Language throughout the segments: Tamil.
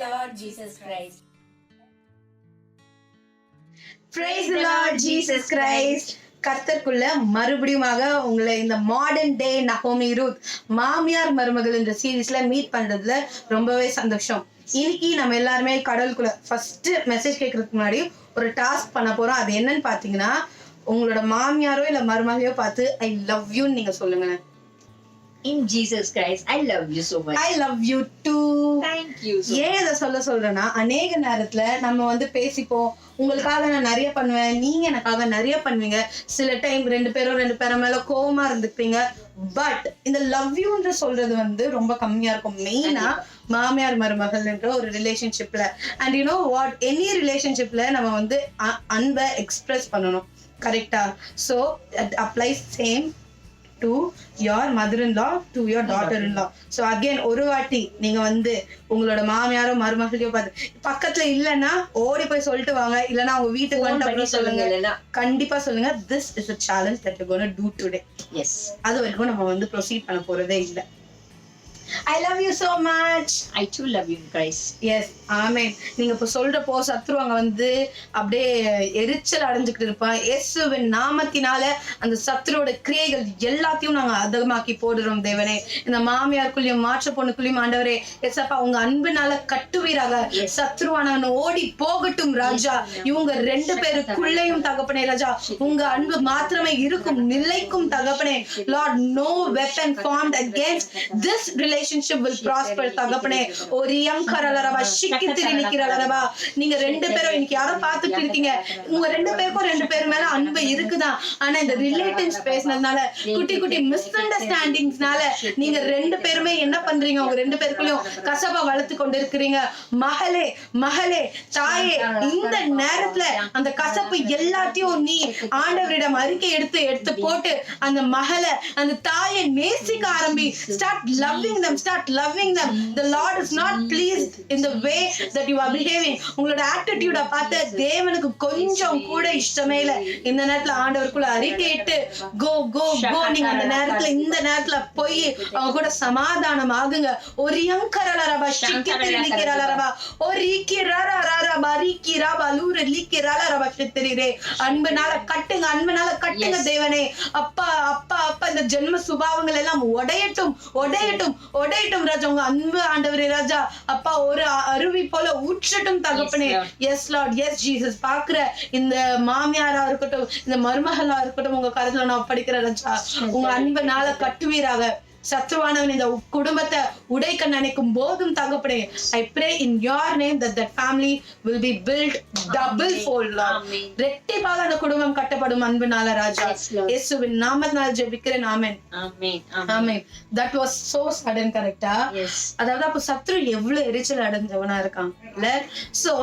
Lord Jesus Christ. Praise the Lord Jesus Christ. கர்த்தருக்குள்ள மறுபடியுமாக உங்களை இந்த மாடர்ன் டே நகோமி ரூத் மாமியார் மருமகள் என்ற சீரீஸ்ல மீட் பண்றதுல ரொம்பவே சந்தோஷம். இன்னைக்கு நம்ம எல்லாருமே கடவுளுக்குள்ள ஃபர்ஸ்ட் மெசேஜ் கேட்கறதுக்கு முன்னாடி ஒரு டாஸ்க் பண்ண போறோம். அது என்னன்னு பாத்தீங்கன்னா, உங்களோட மாமியாரோ இல்ல மருமகையோ பார்த்து ஐ லவ் யூ நீங்க சொல்லுங்க. In Jesus Christ, I love you so much. I love you too. Thank you so much. ஏன் இதை சொல்றேன்னா, அநேக நேரத்துல நம்ம பேசிப்போம், உங்களுக்காக நான் நிறைய பண்ணுவேன், நீங்க எனக்காக நிறைய பண்ணுவீங்க. சில டைம் ரெண்டு பேரும் மேல கோவமா இருந்துப்பீங்க. பட் இந்த லவ் யூன்ற சொல்றது ரொம்ப கம்மியா இருக்கும். மெயினா மாமியார் மருமகள் என்ற ஒரு ரிலேஷன்ஷிப்ல. And you know what, any ரிலேஷன்ஷிப்ல நம்ம அன்பை எக்ஸ்பிரஸ் பண்ணணும். கரெக்டா? So it applies same to your mother-in-law, to your daughter-in-law. So again, ஒரு வாட்டி நீங்க உங்களோட மாமியாரோ மருமகளையோ பார்த்து பக்கத்துல இல்லைன்னா ஓடி போய் சொல்லிட்டு வாங்க. இல்லைன்னா அவங்க வீட்டுக்கு வந்து சொல்லுங்க, கண்டிப்பா சொல்லுங்க, this is a challenge that you're going to do today. Yes. அது வரைக்கும் நம்ம ப்ரொசீட் பண்ண போறதே இல்லை. I love you so much. I too love you in Christ. Yes, amen. நீங்க இப்ப சொல்றப்போ சத்ருவாங்க அப்படியே எரிச்சல் அடைஞ்சுக்கிட்டு இருப்பான். இயேசுவின் நாமத்தினால அந்த சத்ருவோட கிரியைகள் எல்லாத்தையும் நாங்க அதமாக்கி போடுறோம் தேவனே. இந்த மாமியாருக்குள்ளயும் மாற்ற பொண்ணுக்குள்ளயும் ஆண்டவரே எசப்பா உங்க அன்புனால கட்டுவீராக. சத்ருவானவன் ஓடி போகட்டும் ராஜா. இவங்க ரெண்டு பேருக்குள்ளேயும் தகப்பனே ராஜா உங்க அன்பு மாத்திரமே இருக்கும், நிலைக்கும் தகப்பனே. Lord, no weapon formed against this relationship will prosper தகப்பனே. ஒரு யங்கரலரபா சிக்கித்திரி நிக்கிறலரபா. நீங்க ரெண்டு பேரும் இன்னைக்கு யாரோ பார்த்துட்டு இருக்கீங்க, உங்க ரெண்டு பேர் மேல அன்பு இருக்குதான். ஆனா இந்த ரிலேட்டிவ்ஸ் பேசினதுனால, குட்டி குட்டி மிஸ் அண்டர்ஸ்டாண்டிங்ஸ்னால நீங்க ரெண்டு பேருமே என்ன பண்றீங்க, உங்க ரெண்டு பேருக்குள்ளயும் கசபா வளர்த்து கொண்டு இருக்கிறீங்க. மகளே தாயே, இந்த நேரத்துல அந்த கசப்பு எல்லாத்தையும் நீ ஆண்டவரிடம் அறிக்கை எடுத்து போட்டு அந்த மகளை அந்த தாயை நேசிக்க ஆரம்பி. Start loving them. The Lord is not pleased in the way that you are behaving. உங்களோட ஆட்டிட்யூட பார்த்து தேவனுக்கு கொஞ்சம் கூட இஷ்டமே இல்ல. இந்த நேரத்துல ஆண்டவருக்குள்ள அறிக்கையிட்டு கோ. நீங்க அந்த நேரத்துல இந்த நேரத்துல போய் அவங்க கூட சமாதானம் ஆகுங்க. ஒரு யங்கரலரபா சிக்கித்திரி நிக்கிறலரபா ஒரு ஈக்கிரரரபா ரிக்கிரபா லூர லிக்கிரலரபா சித்திரிரே. அன்பனால கட்டுங்க தேவனே. அப்பா இந்த ஜென்ம சுபாவங்கள் எல்லாம் உடையட்டும் ராஜா. உங்க அன்பு ஆண்டவரே ராஜா அப்பா ஒரு அருவி போல ஊற்றட்டும் தகப்பனே. Yes lord, yes Jesus. பாக்குற இந்த மாமியாரா இருக்கட்டும், இந்த மருமகளா இருக்கட்டும், உங்க கருத்துல நான் படிக்கிற ராஜா உங்க அன்பனால கட்டுவீராக. சத்ருவானவன் இந்த குடும்பத்தை உடைக்க நினைக்கும் போதும் தகப்பனே, I pray in your name that the family will be built double fold, Lord. ரெட்டிப்பாக அந்த குடும்பம் கட்டப்படும் அன்புனால ராஜா. இயேசுவின் நாமத்தினால ஜெபிக்கிறேன். ஆமென். ஆமென். That was so sudden, கரெக்ட்டா? அதாவது அப்ப சத்ரு எவ்வளவு எரிச்சல் அடைஞ்சவனா இருக்கான் இல்ல? சோ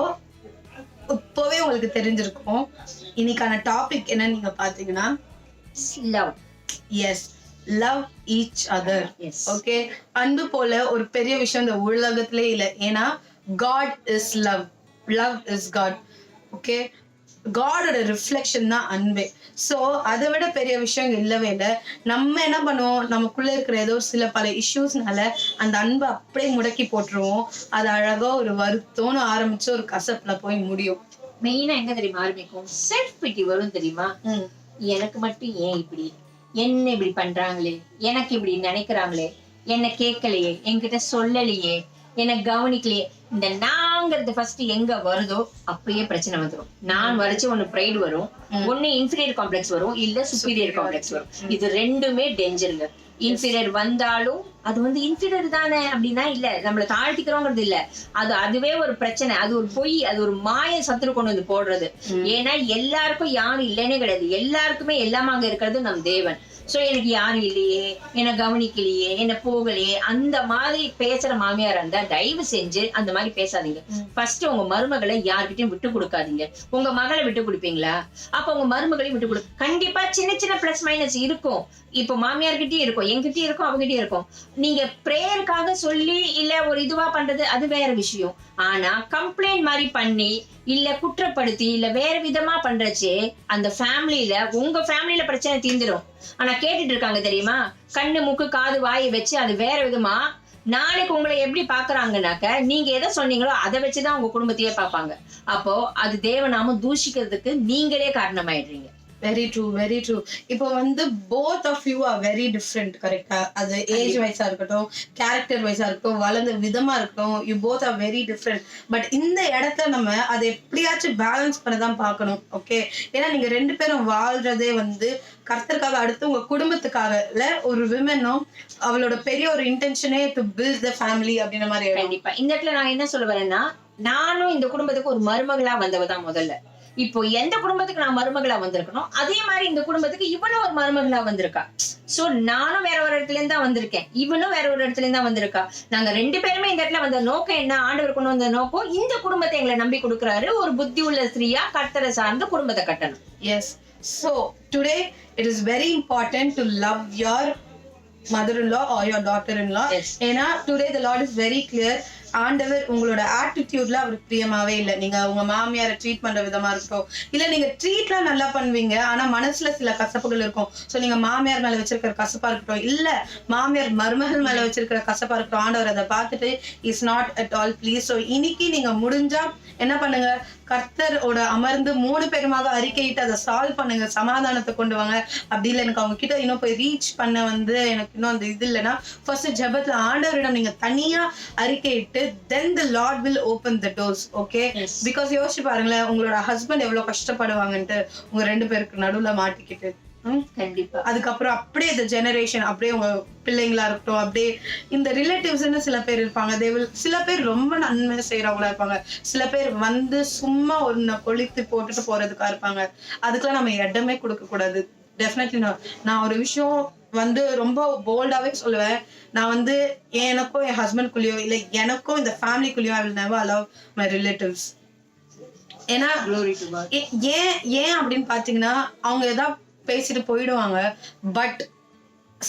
இப்பவே உங்களுக்கு தெரிஞ்சிருக்கும் இன்னைக்கான டாபிக் என்னன்னு நீங்க பாத்தீங்கன்னா, love. Yes, love each other. Okay, அன்பு போல ஒரு பெரிய விஷயம் இந்த உலகத்திலே இல்லை. ஏன்னா God is love is God. Okay, காடோட ரிஃப்ளெக்ஷன் தான் அன்பே. ஸோ அதை விட பெரிய விஷயம் இல்லவே இல்லை. நம்ம என்ன பண்ணுவோம், நமக்குள்ள இருக்கிற ஏதோ பல இஷ்யூஸ்னால அந்த அன்பை அப்படியே முடக்கி போட்டுருவோம். அது அழகா ஒரு வருத்தம்னு ஆரம்பிச்சு ஒரு கசப்புல போய் முடியும். மெயினா எங்க தெரியுமா ஆரம்பிக்கும்? செல்ஃப் பிட்டி வரும் தெரியுமா? எனக்கு மட்டும் ஏன் இப்படி, என்ன இப்படி பண்றாங்களே, எனக்கு இப்படி நினைக்கிறாங்களே, என்ன கேட்கலையே, என்கிட்ட சொல்லலையே, என்ன கவனிக்கலையே. இந்த நாங்கிறது ஃபர்ஸ்ட் எங்க வருதோ அப்பயே பிரச்சனை வந்துடும். நான் வரைச்சு ஒண்ணு ப்ரைடு வரும், ஒண்ணு இன்ஃபீரியர் காம்ப்ளெக்ஸ் வரும், இல்ல சுப்பீரியர் காம்ப்ளெக்ஸ் வரும். இது ரெண்டுமே டேஞ்சருங்க. இன்ஃபீரியர் வந்தாலும் அது இன்ஃபீரியர் தானே அப்படின்னா இல்ல, நம்மளை தாழ்த்திக்கிறோங்கிறது இல்ல. அதுவே ஒரு பிரச்சனை, அது ஒரு பொய், அது ஒரு மாய சத்துரு கொண்டு வந்து போடுறது. ஏன்னா எல்லாருக்கும் யாரும் இல்லைன்னே கிடையாது, எல்லாருக்குமே எல்லாமே அங்க இருக்கிறது நம் தேவன். சோ எனக்கு யாரும் இல்லையே, என்ன கவனிக்கலையே, என்ன போகலையே, அந்த மாதிரி பேசுற மாமியாரா இருந்தா தயவு செஞ்சு அந்த மாதிரி பேசாதீங்க. ஃபர்ஸ்ட் உங்க மருமகளை யார்கிட்டயும் விட்டு கொடுக்காதீங்க. உங்க மகளை விட்டு கொடுப்பீங்களா? அப்ப உங்க மருமகளையும் விட்டு கொடு. கண்டிப்பா சின்ன பிளஸ் மைனஸ் இருக்கும். இப்போ மாமியார்கிட்டயும் இருக்கும், என்கிட்டயும் இருக்கும், அவங்ககிட்டயும் இருக்கும். நீங்க பிரேயருக்காக சொல்லி இல்ல ஒரு இதுவா பண்றது அது வேற விஷயம். ஆனா கம்ப்ளைண்ட் மாதிரி பண்ணி இல்ல குற்றப்படுத்தி இல்ல வேற விதமா பண்றச்சு அந்த ஃபேமிலியில உங்க ஃபேமிலியில பிரச்சனை தீர்ந்துடும். ஆனா கேட்டுட்டு இருக்காங்க தெரியுமா, கண்ணு மூக்கு காது வாயை வச்சு அது வேற விதமா நாளைக்கு உங்களை எப்படி பாக்குறாங்கன்னாக்க நீங்க எதை சொன்னீங்களோ அதை வச்சுதான் உங்க குடும்பத்தையே பார்ப்பாங்க. அப்போ அது தேவநாமம் தூஷிக்கிறதுக்கு நீங்களே காரணமாயிடுறீங்க. Very true, very true. இப்போ வந்து both of you are very different, கரெக்டா? அது ஏஜ் வைஸா இருக்கட்டும், கேரக்டர் வைஸா இருக்கட்டும், வளர்ந்த விதமா இருக்கட்டும், you both are very different. But இந்த இடத்துல நம்ம அதை எப்படியாச்சும் பேலன்ஸ் பண்ணதான் பார்க்கணும், ஓகே? ஏன்னா நீங்க 2 பேரும் வாழ்றதே வந்து கர்த்தருக்காக, அடுத்து உங்க குடும்பத்துக்காக இல்ல. ஒரு விமனும் அவளோட பெரிய ஒரு இன்டென்ஷனே டு பில்ட் த ஃபேமிலி அப்படின்ற மாதிரி. கண்டிப்பா இந்த இடத்துல நான் என்ன சொல்ல வரேன்னா, நானும் இந்த குடும்பத்துக்கு ஒரு மருமகளா வந்தவதான் முதல்ல. இப்போ எந்த குடும்பத்துக்கு நான் மருமகளா வந்திருக்கணும், அதே மாதிரி இந்த குடும்பத்துக்கு இவனும் ஒரு மருமகளா வந்திருக்கா. சோ நானும் வேற ஒரு இடத்துல இருந்து தான் வந்திருக்கேன், இவனும் வேற ஒரு இடத்துல இருந்து தான் வந்திருக்கா. நாங்க 2 பேருமே இந்த இடத்துல வந்த நோக்கம் என்ன? ஆண்டவர் கொண்டு வந்த நோக்கம் இந்த குடும்பத்தை எங்களை நம்பி கொடுக்குறாரு. ஒரு புத்தி உள்ள ஸ்திரீயா கர்த்தரை சார்ந்த குடும்பத்தை கட்டணும். Yes. So today it is very important to love your mother-in-law or your daughter-in-law. Yes. ஏன்னா today the Lord is very clear. ஆண்டவர் உங்களோட ஆட்டிடியூட்ல அவருக்கு பிரியமாவே இல்லை. நீங்க உங்க மாமியாரை ட்ரீட் பண்ற விதமா இருக்கட்டும், இல்ல நீங்க ட்ரீட்லாம் நல்லா பண்ணுவீங்க, ஆனா மனசுல சில கசப்புகள் இருக்கும். சோ நீங்க மாமியார் மேல வச்சிருக்கிற கசப்பா இருக்கட்டும், இல்ல மாமியார் மருமகள் மேல வச்சிருக்கிற கசப்பா இருக்கட்டும், ஆண்டவர் அதை பார்த்துட்டு is not at all please. So இன்னைக்கு நீங்க முடிஞ்சா என்ன பண்ணுங்க, கர்த்தரோட அமர்ந்து 3 பேருமாக அறிக்கையிட்டு அதை சால்வ் பண்ணுங்க, சமாதானத்தை கொண்டு வாங்க. அப்படி இல்லை எனக்கு அவங்க கிட்ட இன்னும் போய் ரீச் பண்ண வந்து எனக்கு இன்னும் அந்த இது இல்லைன்னா, ஃபர்ஸ்ட் ஜெபத்துல ஆண்டவரிடம் நீங்க தனியா அறிக்கையிட்டு then the Lord will open the doors, okay? Yes. Because யோசிச்சு பாருங்களேன், உங்களோட ஹஸ்பண்ட் எவ்வளவு கஷ்டப்படுவாங்கன்ட்டு உங்க 2 பேருக்கு நடுவுல மாட்டிக்கிட்டு. கண்டிப்பா அதுக்கப்புறம் அப்படியே இந்த ஜெனரேஷன், அப்படியே உங்க பிள்ளைங்களா இருக்கட்டும், அப்படியே இந்த ரிலேட்டிவ்ஸ்ன்னு சில பேர் இருப்பாங்க. சில பேர் ரொம்ப நன்மை செய்யறவங்களா இருப்பாங்க, சில பேர் வந்து சும்மா ஒன்ன கொளுத்தி போட்டுட்டு போறதுக்கா இருப்பாங்க. அதுக்கெல்லாம் நம்ம இடமே கொடுக்க கூடாது. டெஃபினெட்லி நான் ஒரு விஷயம் வந்து ரொம்ப போல்டாவே சொல்லுவேன். நான் வந்து எனக்கும் என் ஹஸ்பண்ட்குள்ளேயோ இல்ல எனக்கும் இந்த ஃபேமிலிக்குள்ளேயோ I will never allow my relatives. ஏன்னா ஏன் அப்படின்னு பாத்தீங்கன்னா, அவங்க ஏதாவது பேசிட்டு போயிடுவாங்க, பட்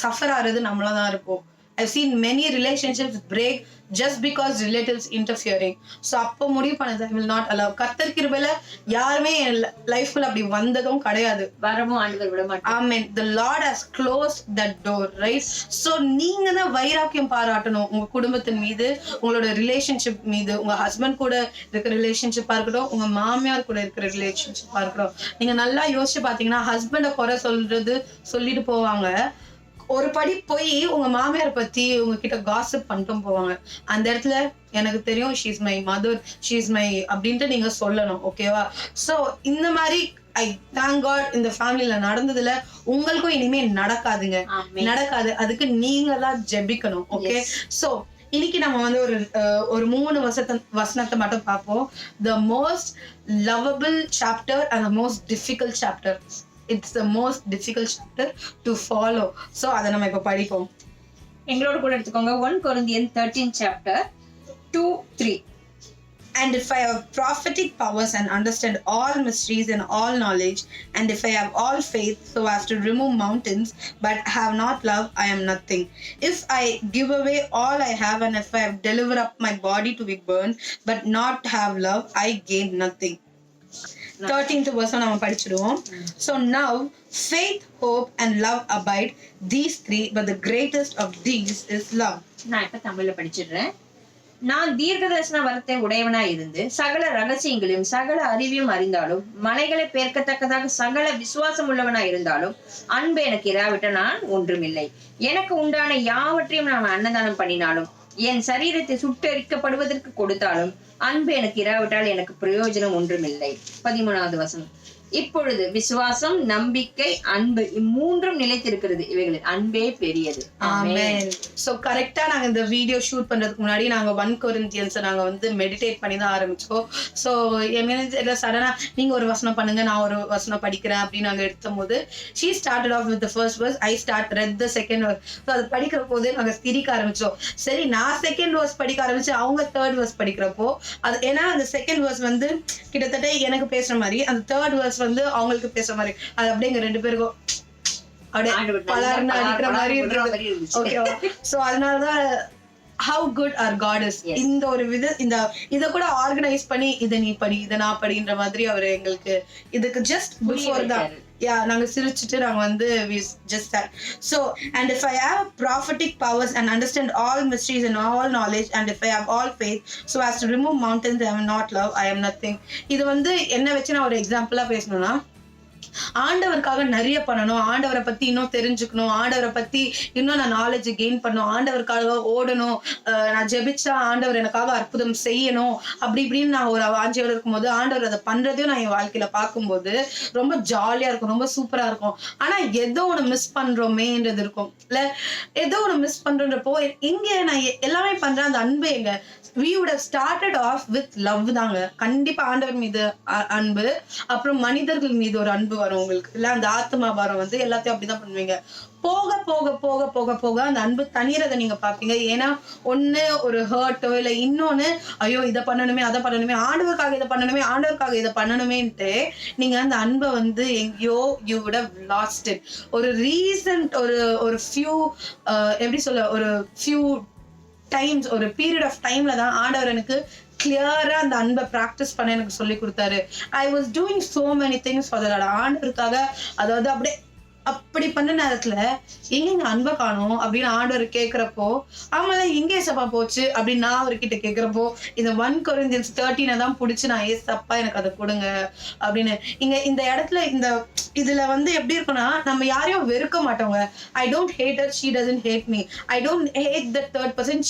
சஃபர் ஆறது நம்மளதான் இருப்போம். I've seen many relationships break just because relatives interfering. So அப்போ முடிவு பண்ணது I will not allow. கர்த்தர் கிருபையில யாருமே என் லைஃப்ல அப்படி வந்ததும் கிடையாது, வரமும் ஆண்டவர் விட மாட்டார். Amen. The Lord has closed that door, right? So நீங்க தான் வைராக்கியம் பாராட்டணும் உங்க குடும்பத்தின் மீது, உங்களோட ரிலேஷன்ஷிப் மீது. உங்க ஹஸ்பண்ட் கூட இருக்கிற ரிலேஷன்ஷிப்பா இருக்கட்டும், உங்க மாமியார் கூட இருக்கிற ரிலேஷன்ஷிப்பா இருக்கட்டும். நீங்க நல்லா யோசிச்சு பாத்தீங்கன்னா, ஹஸ்பண்ட குறை சொல்லிட்டு போவாங்க, ஒரு படி போய் உங்க மாமியார் பத்தி உங்ககிட்ட காசிப் பண்ணிட்டும் போவாங்க. அந்த இடத்துல எனக்கு தெரியும் she is my mother, she is my அப்படின்ட்டு நீங்க சொல்லணும், ஓகேவா? சோ இந்த மாதிரி ஐ தேங்க் காட் இந்த ஃபேமிலில நடந்ததுல உங்களுக்கும் இனிமே நடக்காதுங்க, நடக்காது. அதுக்கு நீங்க தான் ஜெபிக்கணும், ஓகே? சோ இன்னைக்கு நம்ம வந்து ஒரு 3 வசனத்தை மட்டும் பார்ப்போம். The most lovable chapter and the most difficult chapter. It's the most difficult chapter to follow. So அதை நம்ம இப்ப படிப்போம். எங்களோட கூட எடுத்துக்கோங்க 1 Corinthians 13 chapter 2-3. And if I have prophetic powers and understand all mysteries and all knowledge, and if I have all faith so as to remove mountains, but have not love, I am nothing. If I give away all I have, and if I have delivered up my body to be burned, but not have love, I gain nothing. 13th verse நம்ம படிச்சிடுவோம். So now faith, hope and love abide, these 3, but the greatest of these is love. நான் இப்ப தமிழ்ல படிச்சிடுறேன். நான் தீர்க்கதரிசன வரத்தை உடையவனா இருந்து சகல ரகசியங்களையும் சகல அறிவையும் அறிந்தாலும், மலைகளை பெயர்க்கத்தக்கதாக சகல விசுவாசம் உள்ளவனா இருந்தாலும், அன்பு எனக்கு இராவிட்ட நான் ஒன்றுமில்லை. எனக்கு உண்டான யாவற்றையும் நான் அன்னதானம் பண்ணினாலும், என் சரீரத்தை சுட்டரிக்கப்படுவதற்கு கொடுத்தாலும், அன்பு எனக்கு இராவிட்டால் எனக்கு பிரயோஜனம் ஒன்றுமில்லை. 13வது வசனம். இப்பொழுது விசுவாசம், நம்பிக்கை, அன்பு இம்மூன்றும் நிலைத்திருக்கிறது, இவைகளில் அன்பே பெரியது. ஆமென். சோ கரெக்ட்டா நாங்க இந்த வீடியோ ஷூட் பண்றதுக்கு முன்னாடி நாங்க 1 Corinthians நாங்க வந்து மெடிடேட் பண்ணி தான் ஆரம்பிச்சோம். சோ எமேனேஜர் சடனா நீங்க ஒரு வசனம் பண்ணுங்க, நான் ஒரு வசனம் படிக்கிறேன் அப்படி நாங்க எடுத்தபோது she started off with the first verse, I read the second verse. So அது படிக்கிற போது நாங்க சிரிக்க ஆரம்பிச்சோம். சரி, நான் செகண்ட் verse படிக்க ஆரம்பிச்சு அவங்க தேர்ட் verse படிக்கிறப்போ அது ஏன்னா அந்த செகண்ட் verse வந்து கிட்டத்தட்ட எனக்கு பேசுற மாதிரி, அந்த தேர்ட் verse வந்து அவங்களுக்கு பேசுற மாதிரி, அது அப்படியே 2 பேருக்கும் அப்படியே பலர்னு அடிக்கிற மாதிரி இருந்துச்சு. ஓகேவா? சோ அதனாலதான் how good our God is. இந்த ஒரு இத கூட ஆர்கனைஸ் பண்ணி இத நீ படி இத நான் படின்ற மாதிரி அவர் எங்களுக்கு இதுக்கு just before that நாங்க சிரிச்சிட்டு நாங்க வந்து we just that. So and if I have prophetic powers and understand all mysteries and all knowledge and if I have all faith so as to remove mountains and I have not love I am nothing. இது வந்து என்ன வச்சு நான் ஒரு எக்ஸாம்பிளா பேசணும்னா, ஆண்டவருக்காக நிறைய பண்ணணும், ஆண்டவரை பத்தி இன்னும் தெரிஞ்சுக்கணும், ஆண்டவரை பத்தி இன்னும் நான் நாலேஜ் கெயின் பண்ணணும், ஆண்டவருக்காக ஓடணும், நான் ஜெபிச்சா ஆண்டவர் எனக்காக அற்புதம் செய்யணும் அப்படி இப்படின்னு நான் ஒரு வாஞ்சையோட இருக்கும்போது ஆண்டவர் அதை பண்றதையும் நான் என் வாழ்க்கையில பார்க்கும்போது ரொம்ப ஜாலியா இருக்கும், ரொம்ப சூப்பரா இருக்கும். ஆனா ஏதோ ஒண்ணு மிஸ் பண்றோமேன்றது இருக்கும் இல்ல, ஏதோ ஒண்ணு மிஸ் பண்றப்போ இங்க நான் எல்லாமே பண்றேன், அந்த அன்பு எங்க we would have started off with love தாங்க. கண்டிப்பா ஆண்டவர் மீது அன்பு, அப்புறம் மனிதர்கள் மீது ஒரு அன்பு வரும் உங்களுக்கு இல்ல, அந்த ஆத்மா பாரம் வந்து எல்லாத்தையும் அப்படிதான் பண்ணுவீங்க. போக போக போக போக போக அந்த அன்பு தனியறதை நீங்க பாப்பீங்க. ஏன்னா ஒண்ணு ஒரு ஹர்ட்டோ இல்ல இன்னொன்னு ஐயோ இதை பண்ணணுமே அதை பண்ணணுமே ஆண்டவருக்காக இதை பண்ணணுமே ஆண்டவருக்காக இதை பண்ணணுமேன்ட்டு நீங்க அந்த அன்பை வந்து எங்கேயோ you would have lost it. ஒரு ரீசன்ட் ஒரு ஃபியூ எப்படி சொல்ல ஒரு ஃபியூ டைம்ஸ் ஒரு பீரியட் ஆஃப் டைம்ல தான் ஆண்டவர் எனக்கு கிளியரா அந்த அன்பை பிராக்டிஸ் பண்ண எனக்கு சொல்லி கொடுத்தாரு. I was doing so many things for that ஆண்டவருக்காக, அதாவது அப்படியே அப்படி பண்ண நேரத்துல எங்க அன்பை காணும் அப்படின்னு ஆண்டவர் கேட்கிறப்போ ஆமால எங்க ஏசப்பா போச்சு அப்படின்னு நான் அவர்கிட்ட கேட்கிறப்போ இந்த 1 Corinthians 13 தான் பிடிச்சு நான் ஏசப்பா எனக்கு அதை கொடுங்க அப்படின்னு. இந்த இடத்துல இதுல வந்து எப்படி இருக்குன்னா நம்ம யாரையும் வெறுக்க மாட்டோங்க. I don't hate her, she doesn't hate me. I don't hate the third person,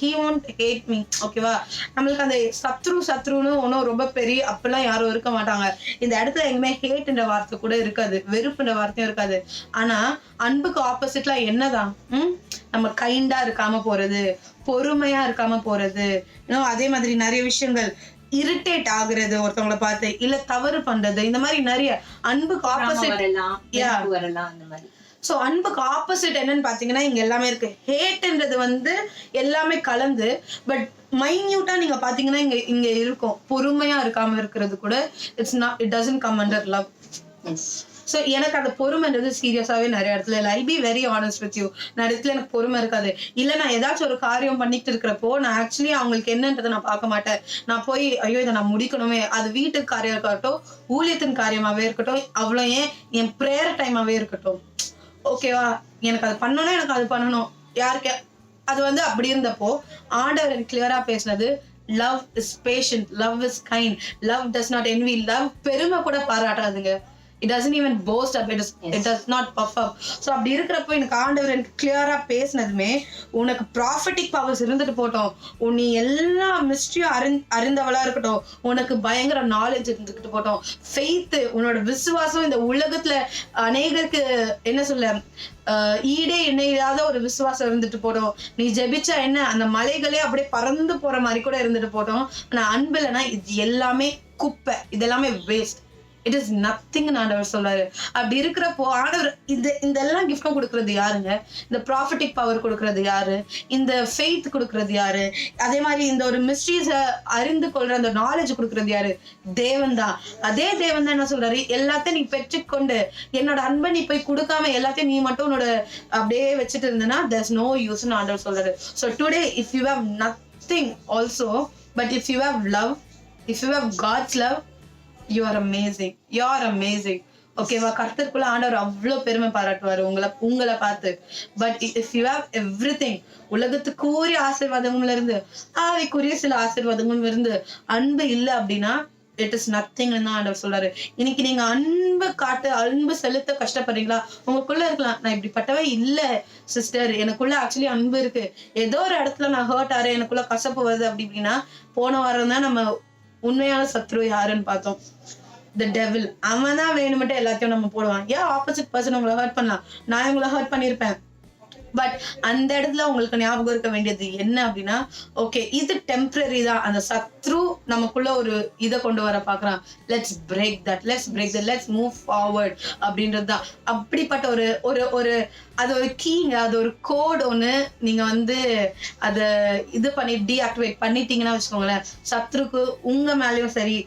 he won't hate me. ஓகேவா, நம்மளுக்கு அந்த சத்ருன்னு ஒன்னும் ரொம்ப பெரிய அப்பெல்லாம் யாரும் இருக்க மாட்டாங்க. இந்த இடத்துல எங்குமே ஹேட்ன்ற வார்த்தை கூட இருக்காது, வெறுப்புன்ற வார்த்தையும் இருக்காது. ஆனா அன்புக்கு ஆப்போசிட்ல என்னதான் நம்ம கைண்டா இருக்காம போறது, பொறுமையா இருக்காம போறது, அதே மாதிரி நிறைய விஷயங்கள் இரிட்டேட் ஆகுறது ஒருத்தவங்களை பார்த்து இல்ல தவறு பண்றது, இந்த மாதிரி நிறைய அன்புக்கு ஆப்போசிட் வரலாம். சோ அன்புக்கு ஆப்போசிட் என்னன்னு பாத்தீங்கன்னா இங்க எல்லாமே இருக்கு. ஹேட்ன்றது வந்து எல்லாமே கலந்து பட் மைன்யூட்டா நீங்க பாத்தீங்கன்னா இங்க இருக்கும். பொறுமையா இருக்காம இருக்கிறது கூட it doesn't come under love. So எனக்கு அந்த பொறுமைன்றது சீரியஸாவே நிறைய இடத்துல இல்லை. I be very honest with you, நிறைய இடத்துல எனக்கு பொறுமை இருக்காது. இல்ல நான் ஏதாச்சும் ஒரு காரியம் பண்ணிட்டு இருக்கிறப்போ நான் ஆக்சுவலி அவங்களுக்கு என்னன்றதை நான் பார்க்க மாட்டேன். நான் போய் ஐயோ இதை நான் முடிக்கணுமே, அது வீட்டுக்கு காரியம் இருக்கட்டும், ஊழியத்தின் காரியமாவே இருக்கட்டும், அவ்வளோ ஏன் என் ப்ரேயர் டைமாவே இருக்கட்டும், ஓகேவா, எனக்கு அது பண்ணணும், எனக்கு அது பண்ணணும். யாருக்கு அது வந்து அப்படி இருந்தப்போ ஆண்டவர் எனக்கு கிளியரா பேசினது, love is patient, love is kind, love does not envy, love பெருமை கூட பாராட்டாதுங்க. It doesn't even boast up, it does not puff up. So அப்படி இருக்கிறப்போ எனக்கு ஆண்டவர் எனக்கு கிளியரா பேசினதுமே, உனக்கு ப்ராஃபட்டிக் பவர்ஸ் இருந்துட்டு போட்டோம், நீ எல்லா மிஸ்ட்ரியும் அறிந்தவளா இருக்கட்டும், உனக்கு பயங்கர நாலேஜ் இருந்துகிட்டு போட்டோம், ஃபெய்த் உன்னோட விசுவாசம் இந்த உலகத்துல அநேகருக்கு என்ன சொல்ல ஈடே இணையாத ஒரு விசுவாசம் இருந்துட்டு போட்டோம், நீ ஜெபிச்சா என்ன அந்த மலைகளே அப்படியே பறந்து போற மாதிரி கூட இருந்துட்டு போட்டோம். ஆனா அன்பு இல்லைன்னா இது எல்லாமே குப்பை, இது எல்லாமே வேஸ்ட், இட் இஸ் நத்திங் ஆண்டவர் சொல்றாரு. அப்படி இருக்கிறப்போ ஆண்டவர் இந்த எல்லாம் கிஃப்டும் கொடுக்கறது யாருங்க? இந்த ப்ராஃபிட்டிக் பவர் கொடுக்கறது யாரு? இந்த ஃபெய்த் கொடுக்கறது யாரு? அதே மாதிரி இந்த ஒரு மிஸ்ட்ரீஸை அறிந்து கொள்ற அந்த நாலேஜ் கொடுக்கறது யாரு? தேவன் தான். அதே தேவன் தான் என்ன சொல்றாரு, எல்லாத்தையும் நீ பெற்றுக்கொண்டு என்னோட அன்பை நீ போய் கொடுக்காம எல்லாத்தையும் நீ மட்டும் உன்னோட அப்படியே வச்சுட்டு இருந்தனா there's no use ன்னு ஆண்டவர் சொல்றாரு. So today if you have nothing also but if you have love, if you have God's love, you are amazing, you are amazing. ஓகேவா, கர்த்தருக்குள்ள ஆண்டவர் அவ்வளவு பெருமை பாராட்டுவாரு உங்களை பார்த்து. But if you have everything, உலகத்துக்குரிய ஆசீர்வாதங்களும் இருந்து ஆவிக்குரிய சில ஆசீர்வாதங்களும் இருந்து அன்பு இல்லை அப்படின்னா இட் இஸ் நத்திங் தான் ஆண்டவர் சொல்றாரு. இன்னைக்கு நீங்க அன்பு செலுத்த கஷ்டப்படுறீங்களா? உங்களுக்குள்ள இருக்கலாம், நான் இப்படிப்பட்டவே இல்ல சிஸ்டர், எனக்குள்ள ஆக்சுவலி அன்பு இருக்கு, ஏதோ ஒரு இடத்துல நான் ஹர்ட் ஆறேன், எனக்குள்ள கசப்பு வருது அப்படின்னா, போன வாரம் தான் நம்ம உண்மையான சத்ரு யாருன்னு பார்த்தோம், the devil. அவன் தான் வேணுமெட்டு எல்லாத்தையும் நம்ம போடுவான். ஏன் ஆப்போசிட் பர்சன் உங்களை ஹர்ட் பண்ணலாம், நான் உங்களை ஹர்ட் பண்ணியிருப்பேன். பட் அந்த இடத்துல உங்களுக்கு ஞாபகம் இருக்க வேண்டியது என்ன அப்படின்னா, ஓகே இது டெம்பரரி தான், அந்த சத்ரு நமக்குள்ள ஒரு இதை கொண்டு வர பாக்குறான், let's break that, let's move forward அப்படின்றது தான். அப்படிப்பட்ட ஒரு அது ஒரு கீங்க, அது ஒரு கோட் ஒன்று நீங்க வந்து அதை இது பண்ணி டீஆக்டிவேட் பண்ணிட்டீங்கன்னா வச்சுக்கோங்களேன், சத்ருக்கு உங்க மேலேயும் சரி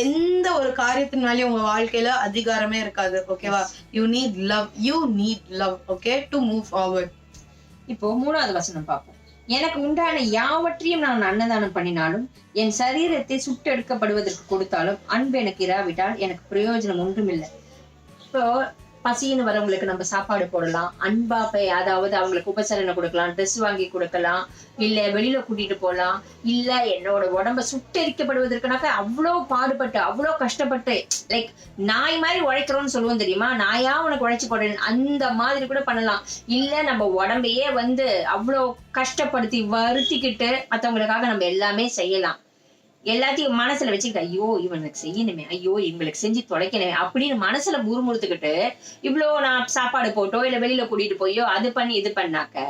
எந்த ஒரு காரியத்தின் மேலேயும் உங்க வாழ்க்கையில அதிகாரமே இருக்காது. ஓகேவா, you need love, okay, to move forward. இப்போ 3வது வசனம் பார்ப்போம். எனக்கு உண்டான யாவற்றையும் நான் அன்னதானம் பண்ணினாலும், என் சரீரத்தை சுட்டெடுக்கப்படுவதற்கு கொடுத்தாலும், அன்பு எனக்கு இராவிட்டால் எனக்கு பிரயோஜனம் ஒன்றுமில்லை. இப்போ பசின்னு வரவங்களுக்கு நம்ம சாப்பாடு போடலாம், அன்பா அதாவது அவங்களுக்கு உபசரணை கொடுக்கலாம், ட்ரெஸ் வாங்கி கொடுக்கலாம், இல்ல வெளியில கூட்டிட்டு போகலாம், இல்ல என்னோட உடம்ப சுட்டரிக்கப்படுவதற்குனாக்க அவ்வளவு பாடுபட்டு அவ்வளவு கஷ்டப்பட்டு லைக் நாய் மாதிரி உழைக்கிறோம்னு சொல்லுவோம் தெரியுமா, நாயா உனக்கு உழைச்சு போடுறேன் அந்த மாதிரி கூட பண்ணலாம். இல்ல நம்ம உடம்பையே அவ்வளவு கஷ்டப்படுத்தி வருத்திக்கிட்டு மத்தவங்களுக்காக நம்ம எல்லாமே செய்யலாம். எல்லாத்தையும் மனசுல வச்சுக்கிட்டு ஐயோ இவனுக்கு செய்யணுமே, ஐயோ இவங்களுக்கு செஞ்சு தொலைக்கணுமே அப்படின்னு மனசுல முறுமுறுத்துக்கிட்டு இவ்வளவு நான் சாப்பாடு போட்டோ இல்ல வெளியில கூட்டிட்டு போயோ அது பண்ணி இது பண்ணாக்க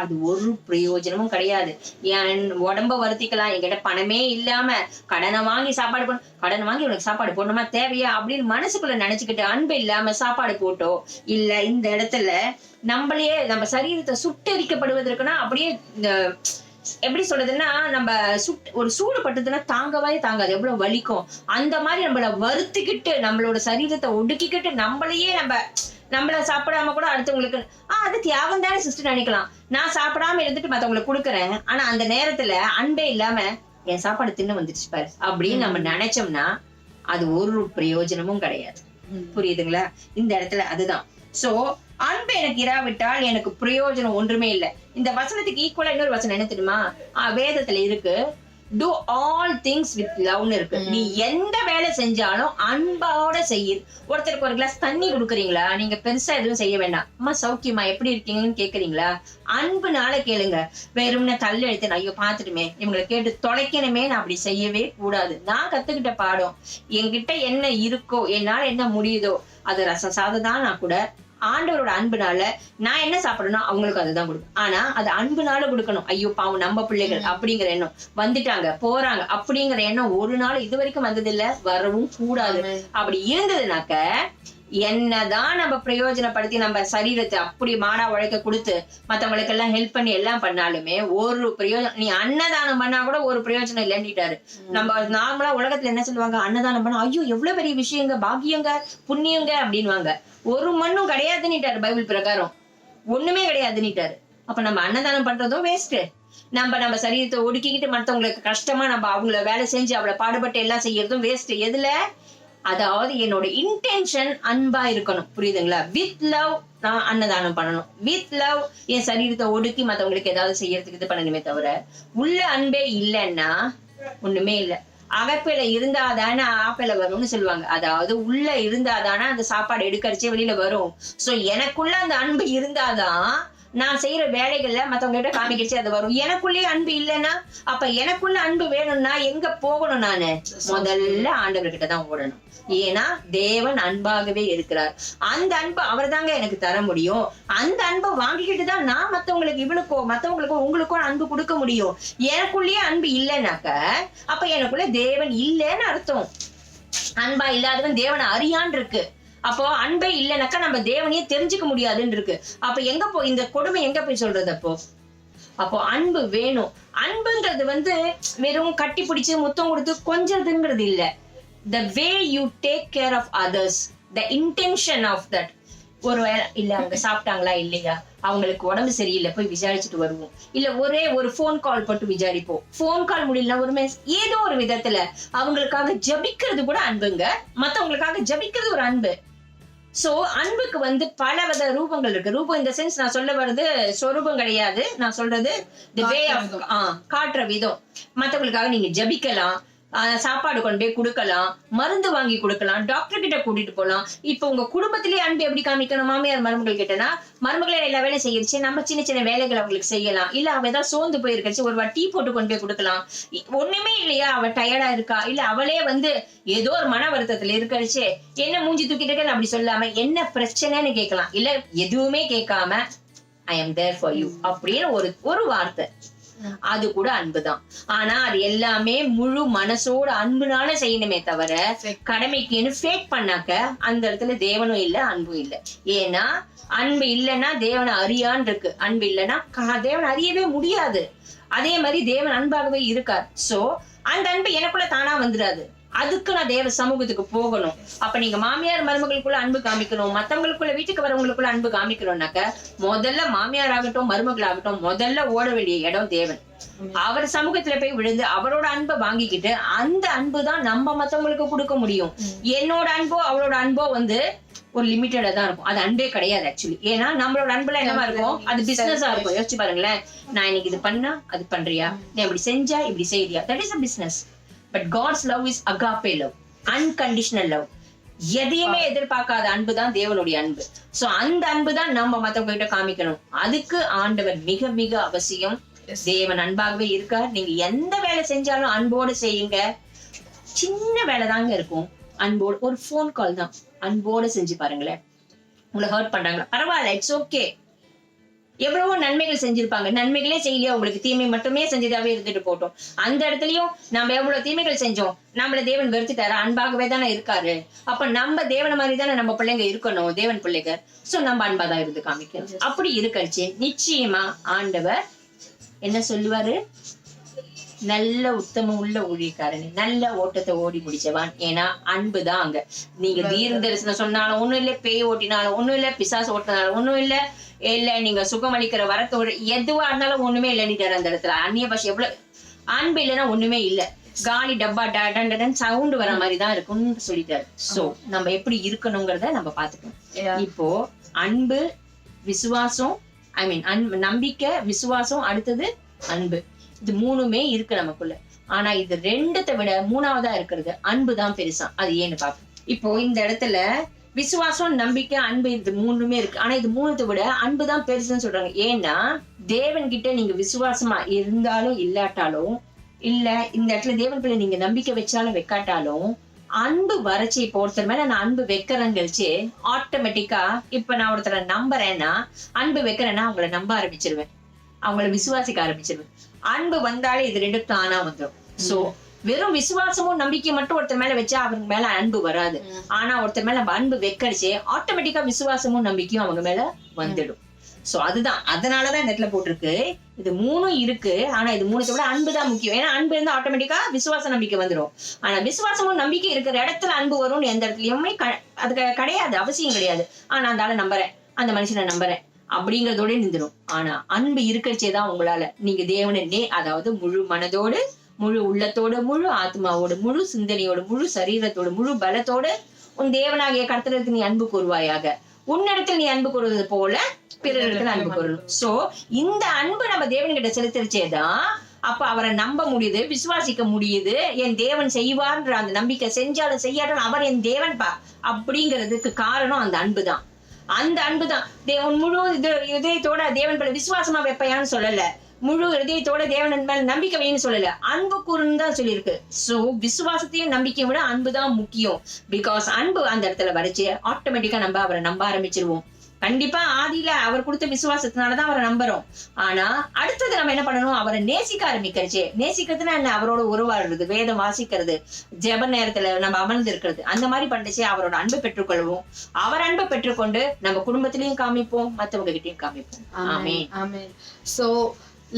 அது ஒரு பிரயோஜனமும் கிடையாது. என் உடம்ப வருத்திக்கலாம், என்கிட்ட பணமே இல்லாம கடனை வாங்கி சாப்பாடு கடனை வாங்கி இவனுக்கு சாப்பாடு போடணுமா தேவையா அப்படின்னு மனசுக்குள்ள நினைச்சுக்கிட்டு அன்பு இல்லாம சாப்பாடு போட்டோ இல்ல இந்த இடத்துல நம்மளையே நம்ம சரீரத்தை சுட்டரிக்கப்படுவதற்குன்னா அப்படியே இந்த எப்படி சொல்றதுன்னா நம்ம ஒரு சூடு பட்டதுன்னா தாங்கவே தாங்காது, எவ்வளவு வலிக்கும். அந்த மாதிரி நம்மள வருத்திக்கிட்டு நம்மளோட சரீரத்தை ஒடுக்கிக்கிட்டு நம்மளையே நம்மள சாப்பிடாம கூட அடுத்தவங்களுக்கு அது தியாகம் தானே சிஸ்டர் நினைக்கலாம். நான் சாப்பிடாம இருந்துட்டு மத்தவங்களுக்கு கொடுக்குறேன், ஆனா அந்த நேரத்துல அன்பே இல்லாம என் சாப்பாடு தின்னு வந்துருச்சு பாரு அப்படின்னு நம்ம நினைச்சோம்னா அது ஒரு பிரயோஜனமும் கிடையாது. புரியுதுங்களா? இந்த இடத்துல அதுதான். சோ அன்பு எனக்கு இராவிட்டால் எனக்கு பிரயோஜனம் ஒன்றுமே இல்லை. இந்த வசனத்துக்கு ஈக்குவலா இன்னொரு வசனம் என்ன தெரியுமா, வேதத்துல இருக்கு, do all things with loveன்னு இருக்கு. நீ எந்த வேலை செஞ்சாலும் அன்போட செய்ய. ஒருத்தருக்கு ஒரு கிளாஸ் தண்ணி கொடுக்குறீங்களா, நீங்க பெருசா எதுவும் செய்ய வேண்டாம், அம்மா சௌக்கியமா எப்படி இருக்கீங்கன்னு கேக்குறீங்களா, அன்புனால கேளுங்க. வெறும்னு தள்ளி எடுத்து ஐயோ பாத்துட்டுமே இவங்களை கேட்டு தொலைக்கணுமே, நான் அப்படி செய்யவே கூடாது. நான் கத்துக்கிட்ட பாடம், என்கிட்ட என்ன இருக்கோ என்னால என்ன முடியுதோ அது ரச சாதம் தான் நான் கூட ஆண்டவரோட அன்புனால நான் என்ன சாப்பிடணும் அவங்களுக்கு அதுதான் கொடுக்கும். ஆனா அது அன்புனால கொடுக்கணும். ஐயோ பாவம் நம்ம பிள்ளைகள் அப்படிங்கிற எண்ணம் வந்துட்டாங்க போறாங்க அப்படிங்கிற எண்ணம் ஒரு நாள் இது வரைக்கும் வந்தது இல்ல, வரவும் கூடாது. அப்படி இருந்ததுனாக்க என்னதான் நம்ம பிரயோஜனப்படுத்தி நம்ம சரீரத்தை அப்படி மாடா உழைக்க கொடுத்து மத்தவங்களுக்கு எல்லாம் ஹெல்ப் பண்ணி எல்லாம் பண்ணாலுமே ஒரு பிரயோஜனம், நீ அன்னதானம் பண்ணா கூட ஒரு பிரயோஜனம் இல்லைன்னுட்டாரு. நம்ம நார்மலா உலகத்துல என்ன சொல்லுவாங்க, அன்னதானம் பண்ணா ஐயோ எவ்வளவு பெரிய விஷயங்க, பாக்கியங்க, புண்ணியங்க அப்படின்வாங்க. ஒரு மண்ணும் கிடையாதுன்னுட்டாரு பைபிள் பிரகாரம், ஒண்ணுமே கிடையாதுன்னுட்டாரு. அப்ப நம்ம அன்னதானம் பண்றதும் வேஸ்ட். நம்ம சரீரத்தை ஒடுக்கிக்கிட்டு மத்தவங்களுக்கு கஷ்டமா நம்ம அவங்கள வேலை செஞ்சு அவளை பாடுபட்டு எல்லாம் செய்யறதும் வேஸ்ட். எதுல? அதாவது என்னோட இன்டென்ஷன் அன்பா இருக்கணும். புரியுதுங்களா? வித் லவ் நான் அன்னதானம் பண்ணணும், வித் லவ் என் சரீரத்தை ஒடுக்கி மத்தவங்களுக்கு ஏதாவது செய்யறதுக்கு இது பண்ணணுமே தவிர உள்ள அன்பே இல்லைன்னா ஒண்ணுமே இல்லை. அகப்பையில இருந்தாதானே ஆப்பையில வரும்னு சொல்லுவாங்க. அதாவது உள்ள இருந்தாதானே அந்த சாப்பாடு எடுக்கரிச்சே வெளியில வரும். சோ எனக்குள்ள அந்த அன்பு இருந்தாதான் நான் செய்யற வேலைகள்ல மத்தவங்க கிட்ட காமிக்கிச்சு அது வரும். எனக்குள்ளேயே அன்பு இல்லைன்னா அப்ப எனக்குள்ள அன்பு வேணும்னா எங்க போகணும்? நானு முதல்ல ஆண்டவர்கிட்ட தான் ஓடணும். ஏன்னா தேவன் அன்பாகவே இருக்கிறார். அந்த அன்பு அவர் தாங்க எனக்கு தர முடியும். அந்த அன்பை வாங்கிக்கிட்டு தான் நான் மத்தவங்களுக்கோ உங்களுக்கோ அன்பு கொடுக்க முடியும். எனக்குள்ளேயே அன்பு இல்லைன்னாக்க அப்ப எனக்குள்ள தேவன் இல்லைன்னு அர்த்தம். அன்பா இல்லாதவன் தேவனை அறியான் இருக்கு. அப்போ அன்பே இல்லைனாக்கா நம்ம தேவனையே தெரிஞ்சுக்க முடியாதுன்னு இருக்கு. அப்ப எங்க இந்த கொடுமை எங்க போய் சொல்றது? அப்போ அன்பு வேணும். அன்புங்கிறது வெறும் கட்டி பிடிச்சு முத்தம் கொடுத்து கொஞ்சதுங்கிறது இல்ல. The way you take care of others, the intention of that. ஒரு இல்ல அவங்க சாப்பிட்டாங்களா இல்லையா, அவங்களுக்கு உடம்பு சரியில்லை போய் விசாரிச்சுட்டு வருவோம், இல்ல ஒரே ஒரு போன் கால் போட்டு விசாரிப்போம். போன் கால் முடியல ஒரு ஏதோ ஒரு விதத்துல அவங்களுக்காக ஜபிக்கிறது கூட அன்புங்க. மத்தவங்களுக்காக ஜபிக்கிறது ஒரு அன்பு. சோ அன்புக்கு பல வித ரூபங்கள் இருக்கு. ரூபம் இந்த சென்ஸ் நான் சொல்ல வர்றது சொரூபம் கிடையாது, நான் சொல்றது the way of காட்டுற விதம். மத்தவங்களுக்காக நீங்க ஜபிக்கலாம், சாப்பாடு கொண்டு போய் கொடுக்கலாம், மருந்து வாங்கி கொடுக்கலாம், டாக்டர் கிட்ட கூட்டிட்டு போகலாம். இப்ப உங்க குடும்பத்திலேயே அன்பு எப்படி காமிக்கணும்? மாமியார் மருமகள் கிட்டனா மருமகளே எல்லா வேலையும் செய்யறச்சு, நம்ம சின்ன சின்ன வேலைகள் அவங்களுக்கு செய்யலாம். இல்ல அவ ஏதாவது சோர்ந்து போயிருக்கச்சு ஒரு டீ போட்டு கொண்டு போய் கொடுக்கலாம். ஒண்ணுமே இல்லையா, அவ டயர்டா இருக்கா, இல்ல அவளே ஏதோ ஒரு மன வருத்தத்துல இருக்கச்சு என்ன மூஞ்சி தூக்கிட்டு இருக்க அப்படி சொல்லாம என்ன பிரச்சனைன்னு கேட்கலாம். இல்ல எதுவுமே கேட்காம I am there for you அப்படின்னு ஒரு வார்த்தை, அது கூட அன்புதான். ஆனா அது எல்லாமே முழு மனசோட அன்புனால செய்யணுமே தவிர கடமைக்குன்னு ஃபேக் பண்ணாக்க அந்த இடத்துல தேவனும் இல்ல அன்பும் இல்ல. ஏன்னா அன்பு இல்லைன்னா தேவனை அறியான் இருக்கு, அன்பு இல்லைன்னா தேவனை அறியவே முடியாது. அதே மாதிரி தேவன் அன்பாகவே இருக்கார். சோ அந்த அன்பு எனக்குள்ள தானா வந்துடாது. அதுக்கு நான் தேவ சமூகத்துக்கு போகணும். அப்ப நீங்க மாமியார் மருமகளுக்குள்ள அன்பு காமிக்கணும், மத்தவங்களுக்குள்ள வீட்டுக்கு வரவங்களுக்குள்ள அன்பு காமிக்கணும்னாக்க முதல்ல மாமியார் ஆகட்டும் மருமகள் ஆகட்டும் முதல்ல ஓட வேண்டிய இடம் தேவன். அவர் சமூகத்துல போய் விழுந்து அவரோட அன்பை வாங்கிக்கிட்டு அந்த அன்பு தான் நம்ம மத்தவங்களுக்கு கொடுக்க முடியும். என்னோட அன்போ அவளோட அன்போ ஒரு லிமிட்டடா தான் இருக்கும். அது அன்பே கிடையாது ஆக்சுவலி. ஏன்னா நம்மளோட அன்புல என்னவா இருக்கும், அது பிசினஸா இருக்கும். யோசிச்சு பாருங்களேன், நான் இன்னைக்கு இது பண்ணா அது பண்றியா, நீ இப்படி செஞ்சா இப்படி செய்யறியா, that is a business. But God's love is agape love, unconditional love. எதையுமே எதிர்பார்க்காத அன்பு தான் தேவனுடைய அன்பு. சோ அந்த அன்பு தான் நம்ம மத்தவங்க கிட்ட காமிக்கணும். அதுக்கு ஆண்டவர் மிக மிக அவசியம். தேவன் அன்பாகவே இருக்கார். நீங்க எந்த வேலை செஞ்சாலும் அன்போடு செய்யுங்க. சின்ன வேலை தாங்க இருக்கும், அன்போடு. ஒரு போன் கால் தான், அன்போடு செஞ்சு பாருங்களேன். உங்களை ஹர்ட் பண்றாங்களா, பரவாயில்ல, இட்ஸ் ஓகே. எவ்வளவோ நன்மைகள் செஞ்சிருப்பாங்க, நன்மைகளே செய்யலையா, உங்களுக்கு தீமை மட்டுமே செஞ்சதாவே இருந்துட்டு போட்டோம். அந்த இடத்துலயும் நம்ம எவ்வளவு தீமைகள் செஞ்சோம், நம்மள தேவன் வெறுத்துட்டாரு, அன்பாகவே தானே இருக்காரு. அப்ப நம்ம தேவன மாதிரி தானே நம்ம பிள்ளைங்க இருக்கணும், தேவன் பிள்ளைங்க. சோ நம்ம அன்பாதான் இருந்து காமிக்கணும். அப்படி இருக்கச்சு நிச்சயமா ஆண்டவர் என்ன சொல்லுவாரு, நல்ல உத்தமம் உள்ள ஊழியக்காரன், நல்ல ஓட்டத்தை ஓடி முடிச்சவான். ஏன்னா அன்புதான் அங்க. நீங்க தீர்க்க தரிசனம் சொன்னாலும் ஒண்ணும் இல்ல, பேய் ஓட்டினாலும் ஒண்ணும் இல்ல, பிசாசு ஓட்டினாலும் ஒண்ணும் இல்ல, நீங்க சுகம் அளிக்கிற வரத்தோட எதுவா இருந்தாலும் ஒண்ணுமே இல்லைன்னு அந்த இடத்துல. அந்நிய பாஷை எவ்வளவு அன்பு இல்லைன்னா ஒண்ணுமே இல்ல. காலி டப்பா டன் சவுண்ட் வர மாதிரிதான் இருக்கும்னு சொல்லிட்டாரு. சோ நம்ம எப்படி இருக்கணுங்கிறத நம்ம பாத்துக்கணும். இப்போ அன்பு, விசுவாசம், ஐ மீன் நம்பிக்கை, விசுவாசம், அடுத்தது அன்பு. இது மூணுமே இருக்கு நமக்குள்ள. ஆனா இது ரெண்டுத்தை விட மூணாவதா இருக்கிறது அன்புதான் பெருசா. அது ஏன்னு பாப்போம். இப்போ இந்த இடத்துல விசுவாசம், நம்பிக்கை, அன்பு, இது மூணுமே இருக்கு. ஆனா இது மூணுத்தை விட அன்புதான் பெருசுன்னு சொல்றாங்க. ஏன்னா தேவன் கிட்ட நீங்க விசுவாசமா இருந்தாலும் இல்லாட்டாலும், இல்ல இந்த இடத்துல தேவன் பிள்ளை நீங்க நம்பிக்கை வச்சாலும் வைக்காட்டாலும், அன்பு வரைச்சி. இப்போ ஒருத்தர் மேல நான் அன்பு வைக்கிறேன்னு கழிச்சு ஆட்டோமேட்டிக்கா, இப்ப நான் ஒருத்தரை நம்புறேன்னா, அன்பு வைக்கிறேன்னா அவங்கள நம்ப ஆரம்பிச்சிருவேன், அவங்கள விசுவாசிக்க ஆரம்பிச்சிருவேன். அன்பு வந்தாலே இது ரெண்டும் தானா வந்துடும். சோ வெறும் விசுவாசமும் நம்பிக்கை மட்டும் ஒருத்தர் மேல வச்சா அவருக்கு மேல அன்பு வராது. ஆனா ஒருத்தர் மேல நம்ம அன்பு வைக்கடிச்சு ஆட்டோமேட்டிக்கா விசுவாசமும் நம்பிக்கையும் அவங்க மேல வந்துடும். சோ அதுதான், அதனாலதான் இந்த இடத்துல போட்டிருக்கு. இது மூணும் இருக்கு, ஆனா இது மூணுத்தை விட அன்புதான் முக்கியம். ஏன்னா அன்பு இருந்தா ஆட்டோமேட்டிக்கா விசுவாச நம்பிக்கை வந்துடும். ஆனா விசுவாசமும் நம்பிக்கை இருக்கிற இடத்துல அன்பு வரும்னு எந்த இடத்துலயுமே அது கிடையாது, அவசியம் கிடையாது. ஆனா அந்த ஆளை நம்புறேன், அந்த மனுஷனை நம்புறேன் அப்படிங்கறதோட நின்றுடும். ஆனா அன்பு இருக்கிறச்சேதான் உங்களால நீங்க தேவனே, அதாவது முழு மனதோடு, முழு உள்ளத்தோடு, முழு ஆத்மாவோடு, முழு சிந்தனையோடு, முழு சரீரத்தோடு, முழு பலத்தோடு உன் தேவனாகிய கர்த்தருக்கு நீ அன்பு கூறுவாயாக. உன்னிடத்தில் நீ அன்பு கூறுவது போல பிறரிடத்துல அன்பு கூறணும். சோ இந்த அன்பு நம்ம தேவன்கிட்ட செலுத்திருச்சேதான் அப்ப அவரை நம்ப முடியுது, விசுவாசிக்க முடியுது. என் தேவன் செய்வார்ன்ற அந்த நம்பிக்கை, செஞ்சாலும் செய்யாட்டாலும் அவர் என் தேவன் பா அப்படிங்கிறதுக்கு காரணம் அந்த அன்புதான். அந்த அன்புதான். தேவன் முழு இதயத்தோட தேவன் மேல விசுவாசமா வைப்பையான்னு சொல்லல, முழு இதயத்தோட தேவன் மேல நம்பிக்கை வைன்னு சொல்லல, அன்பு கூறுன்னு தான் சொல்லியிருக்கு. சோ விசுவாசத்தையும் நம்பிக்கையை விட அன்புதான் முக்கியம். பிகாஸ் அன்பு அந்த இடத்துல வரைச்சு ஆட்டோமேட்டிக்கா நம்ம அவரை நம்ப ஆரம்பிச்சிருவோம். கண்டிப்பா ஆதியில அவர் கொடுத்த விசுவாசத்தினாலதான் அவரை நம்புறோம். ஆனா அடுத்தது நம்ம என்ன பண்ணணும், அவரை நேசிக்க ஆரம்பிக்கிறச்சு. நேசிக்கிறதுனா என்ன, அவரோட உருவாடுறது, வேதம் வாசிக்கிறது, ஜெப நேரத்துல நம்ம அமர்ந்து இருக்கிறது, அந்த மாதிரி பண்ணிச்சு அவரோட அன்பை பெற்றுக்கொள்வோம். அவர் அன்பை பெற்றுக்கொண்டு நம்ம குடும்பத்திலையும் காமிப்போம், மத்தவங்க கிட்டையும் காமிப்போம். ஆமென், ஆமென். சோ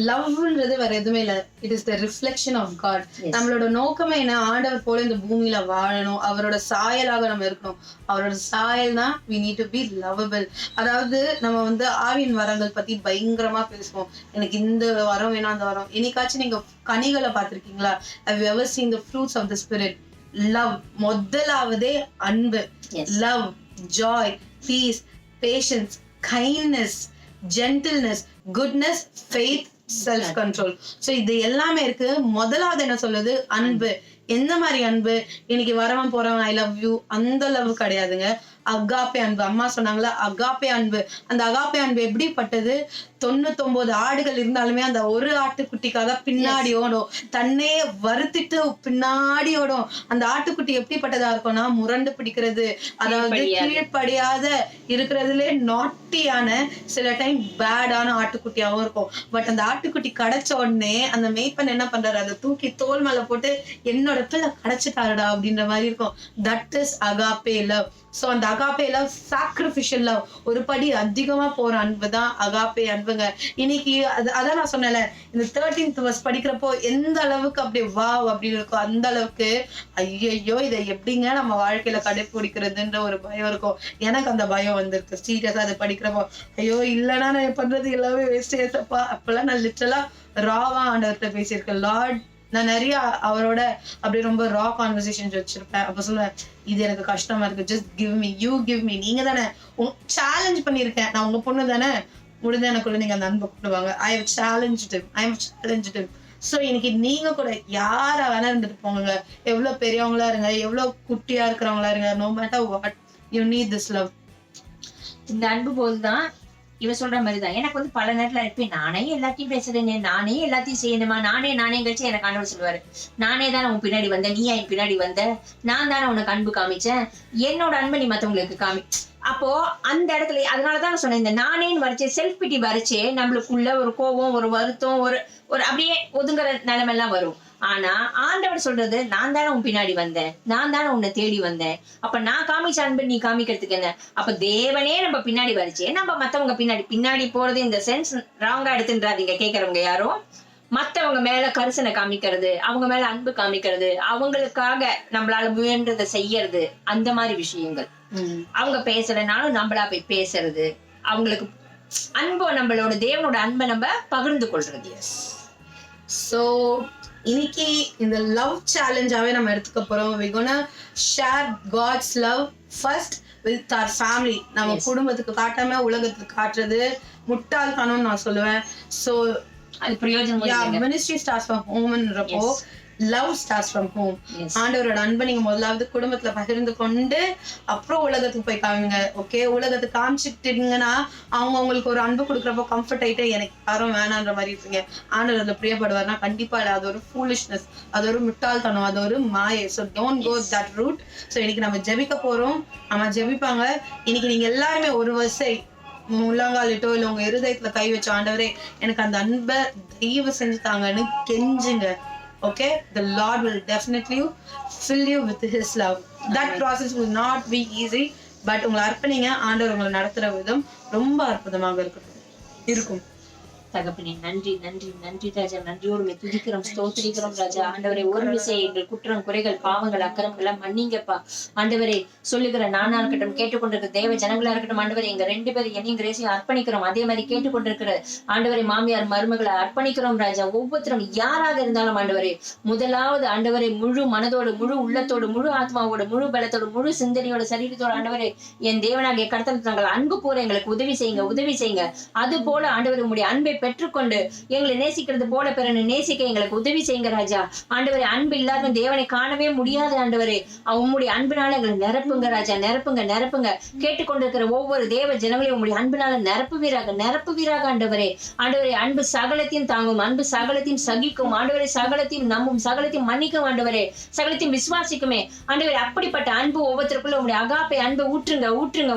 லவ்ன்றது வேற எதுவுமே இல்ல, it is the reflection of God. நம்மளோட நோக்கமே என்ன, ஆண்டவர் போல இந்த பூமியில வாழணும், அவரோட சாயலாக நம்ம இருக்கணும். அவரோட சாயல்னா we need to be lovable. அதாவது நம்ம ஆவின் வரங்கள் பத்தி பயங்கரமா பேசுவோம். எனக்கு இந்த வரம் வேணும், அந்த வரம். என்னைக்காச்சும் நீங்க கனிகளை பார்த்திருக்கீங்களா? have you ever seen the fruits of the spirit? love, முதலாவதே அன்பு. love, joy, peace, patience, kindness, gentleness, goodness, faith, self control. So இது எல்லாமே இருக்கு. முதலாவது என்ன சொல்லுது, அன்பு. எந்த மாதிரி அன்பு? இன்னைக்கு வரவன் போறவன் ஐ லவ் யூ அந்த லவ் கிடையாதுங்க. அகாப்பே அன்பு. அம்மா சொன்னாங்களா அகாப்பே அன்பு. அந்த அகாப்பே அன்பு எப்படிப்பட்டது? 99 ஆடுகள் இருந்தாலுமே அந்த ஒரு ஆட்டுக்குட்டிக்காக பின்னாடி ஓடும், தன்னே வருத்திட்டு பின்னாடி ஓடும். அந்த ஆட்டுக்குட்டி எப்படிப்பட்டதா இருக்கும்னா, முரண்டு பிடிக்கிறது, அதாவது கீழ்ப்படியாத இருக்கிறதுலே நாட்டியான, சில டைம் பேடான ஆட்டுக்குட்டியாவும் இருக்கும். பட் அந்த ஆட்டுக்குட்டி கிடைச்ச உடனே அந்த மேய்ப்பன் என்ன பண்றாரு, அதை தூக்கி தோல் மேல போட்டு என்னோட பிள்ளை கிடைச்சிட்டாருடா அப்படின்ற மாதிரி இருக்கும். That is agape love. So அந்த அகாப்பே லவ் சாக்ரிஃபிஷியல் லவ், ஒரு படி அதிகமா போற அன்பு தான் அகாப்பே அன்புங்க. இன்னைக்கு அதான் நான் சொன்னேன்ல, இந்த 13th verse படிக்கிறப்போ எந்த அளவுக்கு அப்படியே வாவ் அப்படின்னு இருக்கும், அந்த அளவுக்கு ஐயோ இதை எப்படிங்க நம்ம வாழ்க்கையில கடைபிடிக்கிறதுன்ற ஒரு பயம் இருக்கும். எனக்கு அந்த பயம் வந்திருக்கு சீரியஸா அது படிக்கிறப்போ. ஐயோ இல்லைன்னா நான் பண்றது எல்லாமே வேஸ்ட் ஏசப்பா. அப்பெல்லாம் நான் லிட்டரலா ராவா ஆண்டவர்கிட்ட பேசியிருக்கேன். லார்ட், நான் நிறைய அவரோட அப்படி ரொம்ப ரா கான்வர்சேஷன்ஸ் வச்சிருப்பேன். அப்ப சொல்லுவேன், இது எனக்கு கஷ்டமா இருக்கு, just give me, you give me. நீங்க தானே சேலஞ்ச் பண்ணியிருக்கேன், நான் உங்க பொண்ணு தானே, முடிஞ்ச எனக்குள்ள நீங்க அந்த அன்பை கொண்டுவாங்க. I have challenged. ஸோ இன்னைக்கு நீங்க கூட யாரா வேணா இருந்துட்டு போங்க, எவ்வளவு பெரியவங்களா இருங்க, எவ்வளவு குட்டியா இருக்கிறவங்களா இருங்க, no matter what, you need this love. இந்த அன்பு போதுதான் இவ சொல்ற மாதிரிதான் எனக்கு வந்து பல நேரத்துல இருப்பேன், நானே எல்லாத்தையும் பேசுறேனே, நானே எல்லாத்தையும் செய்யணுமா, நானே கழிச்சு எனக்கு ஆண்டவர் சொல்லுவாரு, நானே தானே உன் பின்னாடி வந்தேன், நீ என் பின்னாடி வந்த, நான் தானே உனக்கு அன்பு காமிச்சேன், என்னோட அன்பை நீ மத்தவங்களுக்கு காமி. அப்போ அந்த இடத்துல அதனாலதான் சொன்னேன், இந்த நானேன்னு வரைச்சே செல்ஃப் பிட்டி வரைச்சே நம்மளுக்குள்ள ஒரு கோபம், ஒரு வருத்தம், ஒரு அப்படியே ஒதுங்குற நிலைமெல்லாம் வரும். ஆனா ஆண்டவர் சொல்றது, நான் தானே உன் பின்னாடி வந்தேன், நான் தானே உன்னை தேடி வந்தேன், அப்ப நான் காமிச்ச அன்பு நீ காமிக்கிறதுக்கு என்ன. அப்ப தேவனே நம்ம பின்னாடி வரைச்சே நம்ம மத்தவங்க பின்னாடி போறது இந்த சென்ஸ் ராங்கா எடுத்துன்றாதீங்க கேட்கறவங்க யாரும். மத்தவங்க மேல கரிசனை காமிக்கிறது, அவங்க மேல அன்பு காமிக்கிறது, அவங்களுக்காக நம்மளால முயன்றதை செய்யறது, அந்த மாதிரி விஷயங்கள். அவங்க பேசலைனாலும் நம்மளா போய் பேசுறது, அவங்களுக்கு அன்பை, நம்மளோட தேவனோட அன்பை நம்ம பகிர்ந்து கொள்றது. சோ இன்னைக்கு இந்த லவ் சேலஞ்சாவே நம்ம எடுத்துக்க போறோம். we gonna share God's love first with our family. நம்ம குடும்பத்துக்கு காட்டாம உலகத்துக்கு காட்டுறது முட்டாள்தனம் நான் சொல்லுவேன். சோ அது பிரயோஜனம். ministry starts from homeன்றப்போ லவ் ஸ்டார்ட்ஸ் ஃப்ரம் ஹோம். ஆண்டவரோட அன்பை நீங்க முதலாவது குடும்பத்துல பகிர்ந்து கொண்டு அப்புறம் உலகத்துக்கு போய் காமிங்க. ஓகே, உலகத்துக்கு காமிச்சுட்டீங்கன்னா அவங்க உங்களுக்கு ஒரு அன்பு கொடுக்குறப்போ கம்ஃபர்ட் ஆயிட்டு எனக்கு யாரும் வேணான்ற மாதிரி இருப்பீங்க. ஆண்டவர் அதுல பிரியப்படுவார்னா கண்டிப்பா இல்லை, அது ஒரு ஃபூலிஷ்னஸ், அது ஒரு முட்டாள்தனம், அது ஒரு மாயை. So don't go that route. So இன்னைக்கு நம்ம ஜெபிக்க போறோம், நம்ம ஜெபிப்பாங்க. இன்னைக்கு நீங்க எல்லாருமே ஒரு வரிசை முழங்காலிட்டோ இல்ல உங்க இருதயத்துல கை வச்ச, ஆண்டவரே எனக்கு அந்த அன்பை தயவு செஞ்சு தாங்கன்னு கெஞ்சுங்க. Okay, the Lord will definitely fill you with His love. That process will not be easy, but உங்களை அர்ப்பணிங்க, ஆண்டவர் உங்களை நடத்துற விதம் ரொம்ப அற்புதமாக இருக்கும். தகப்பனே நன்றி நன்றி நன்றி ராஜா, நன்றியோடு துதிக்கிறோம், ஸ்தோத்திரிக்கிறோம் ராஜா. ஆண்டவரே ஒரு விஷயம் எங்கள் குற்றம் குறைகள் பாவங்கள் அக்கிரமங்களை மன்னிங்கப்பா. ஆண்டவரே சொல்லுகிற நானா இருக்கட்டும், கேட்டுக்கொண்டிருக்கிற தேவ ஜனங்களா இருக்கட்டும், ஆண்டவரே எங்க 2 பேரும் என்னையும் கிரேசியும் அர்ப்பணிக்கிறோம். அதே மாதிரி கேட்டுக்கொண்டிருக்கிற ஆண்டவரே மாமியார் மருமகளை அர்ப்பணிக்கிறோம் ராஜா. ஒவ்வொருத்தரும் யாராக இருந்தாலும் ஆண்டவரே, முதலாவது ஆண்டவரே முழு மனதோடு, முழு உள்ளத்தோடு, முழு ஆத்மாவோட, முழு பலத்தோடு, முழு சிந்தனையோட, சரீரத்தோட ஆண்டவரே என் தேவனாகிய கடத்தல் நாங்கள் அன்பு கூற எங்களுக்கு உதவி செய்யுங்க. அது போல ஆண்டவரே உங்களுடைய அன்பை பெற்றுக்கொண்டு எங்களை நேசிக்கிறது போல பிறனை நேசிக்க எங்களுக்கு உதவி செய்யுங்க ராஜா. ஆண்டவரே அன்பு இல்லாத தேவனை காணவே முடியாது ஆண்டவரே. உங்களுடைய அன்பினால எங்களை நிரப்புங்க ராஜா, நிரப்புங்க. கேட்டுக்கொண்டிருக்கிற ஒவ்வொரு தேவ ஜனங்களையும் உங்களுடைய அன்பினால நிரப்புவீராக ஆண்டவரே. ஆண்டவரே அன்பு சகலத்தையும் தாங்கும், அன்பு சகலத்தையும் சகிக்கும், ஆண்டவரே சகலத்தையும் நம்பும், சகலத்தையும் மன்னிக்கும் ஆண்டவரே, சகலத்தையும் விசுவாசிக்குமே ஆண்டவரே. அப்படிப்பட்ட அன்பு ஒவ்வொருத்தருக்குள்ள உங்களுடைய அகாப்பை அன்பை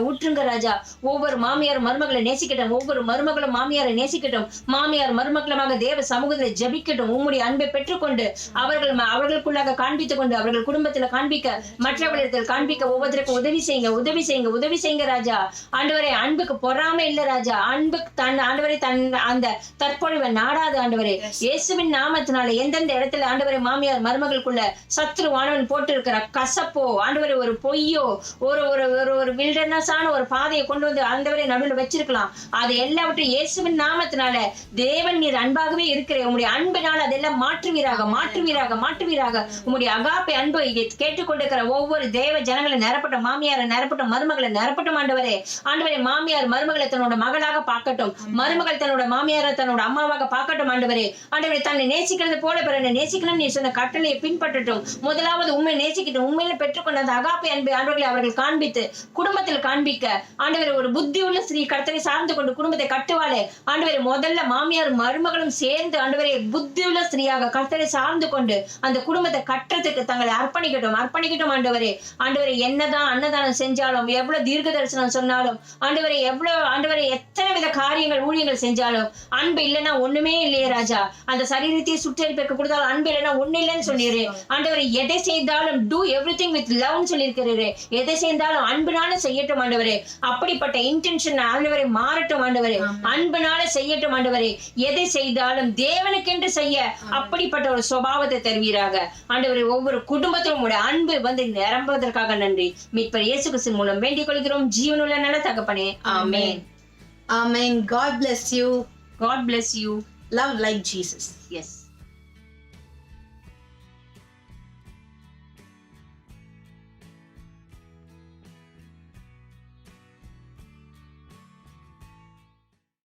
ஊற்றுங்க ராஜா. ஒவ்வொரு மாமியார் மருமகளை நேசிக்கட்டும், ஒவ்வொரு மருமகளும் மாமியாரை நேசிக்கட்டும், மாமியார் மருமக்களமாக தேவ சமூகத்தில் ஜபிக்கட்டும். உம்முடைய அன்பை பெற்றுக்கொண்டு அவர்களுக்குள்ளாக காண்பித்துக் கொண்டு அவர்கள் குடும்பத்துல காண்பிக்க, மற்றவர்களிடத்தில் காண்பிக்க ஒவ்வொருத்தருக்கும் உதவி செய்யுங்க ராஜா. ஆண்டவரே அன்புக்கு பொறாமை இல்ல ராஜா, அன்புக்கு ஆண்டவரே அந்த தற்பொழிவை நாடாது ஆண்டவரே. இயேசுவின் நாமத்தினால எந்தெந்த இடத்துல ஆண்டவரே மாமியார் மருமகளுக்குள்ள சத்ருவானவன் போட்டு இருக்கிற கசப்போ, ஆண்டவரே ஒரு பொய்யோ, ஒரு ஒரு வில்டர்னஸான ஒரு பாதையை கொண்டு வந்து ஆண்டவரே நடுவில் வச்சிருக்கலாம். அது எல்லாவற்றையும் இயேசுவின் நாமத்தினால தேவன் நீர் அன்பாகவே இருக்கிற உங்களுடைய அன்பினால் அதெல்லாம் மாற்றுவீராக. உங்களுடைய அகாப்பை அன்பு கேட்டுக்கொண்டிருக்கிற ஒவ்வொரு தேவ ஜனங்களை நிரப்பட்டும், மாமியாரை நிரப்பட்டும், மருமகளை நிரப்பட்டும் ஆண்டவரே. மாமியார் மருமகளை தன்னோட மகளாக பார்க்கட்டும், மருமகள் தன்னோட மாமியாரை தன்னோட அம்மாவாக பார்க்கட்டும் ஆண்டவரே. தன்னை நேசிக்கிறது போல பிறனை நேசிக்கணும் நீ சொன்ன கட்டளையை பின்பற்றட்டும். முதலாவது உண்மை நேசிக்கட்டும், உண்மையில பெற்றுக்கொண்ட அந்த அகாப்பை அன்பை ஆண்டவர்களை அவர்கள் காண்பித்து குடும்பத்தில் காண்பிக்க ஆண்டவரே. ஒரு புத்தி உள்ள ஸ்ரீ கர்த்தரை சார்ந்து கொண்டு குடும்பத்தை கட்டுவாளே ஆண்டவரே, முதல் முதல்ல மாமியார் மருமகளும் சேர்ந்து ஆண்டவரே புத்தியுள்ள ஸ்திரீயாக கர்த்தரை சார்ந்து கொண்டு அந்த குடும்பத்தை கட்டுறதுக்கு தங்களை அர்ப்பணிக்கட்டும் ஆண்டவரே. ஆண்டவரே என்னதான் அன்னதானம் செஞ்சாலும், எவ்வளவு தீர்க்க தரிசனம் சொன்னாலும் ஆண்டவரே, ஆண்டவரே எத்தனை வித காரியங்கள் ஊழியங்கள் செஞ்சாலும் அன்பு இல்லைன்னா ஒண்ணுமே இல்லையே ராஜா. அந்த சரீரத்தையே சுற்றறிப்பை கொடுத்தாலும் அன்பு இல்லைன்னா ஒண்ணு இல்லைன்னு சொல்லிடுறே ஆண்டவரே. எதை செய்தாலும் டூ எவ்ரிதிங் வித் லவ்னு சொல்லியிருக்கிறீரே. எதை செய்தாலும் அன்புனால செய்யட்டும் ஆண்டவரே. அப்படிப்பட்ட இன்டென்ஷன் ஆண்டவரே மாறட்டும் ஆண்டவரே. அன்புனால செய்யட்டும் ஆண்டவரே. எதை செய்தாலும் தேவனுக்கென்று செய்ய அப்படிப்பட்ட ஒரு சுபாவத்தை தருவீராக ஆண்டவரே. ஒவ்வொரு குடும்பத்திலும் உடைய அன்பு வந்து நிரம்புவதற்காக நன்றி. மீட்பர் இயேசு கிறிஸ்துவின் மூலம் வேண்டிக் கொள்கிறோம் ஜீவனுள்ள நல்ல தகப்பனே. ஆமென். Amen. God bless you. God bless you. Love like Jesus. Yes.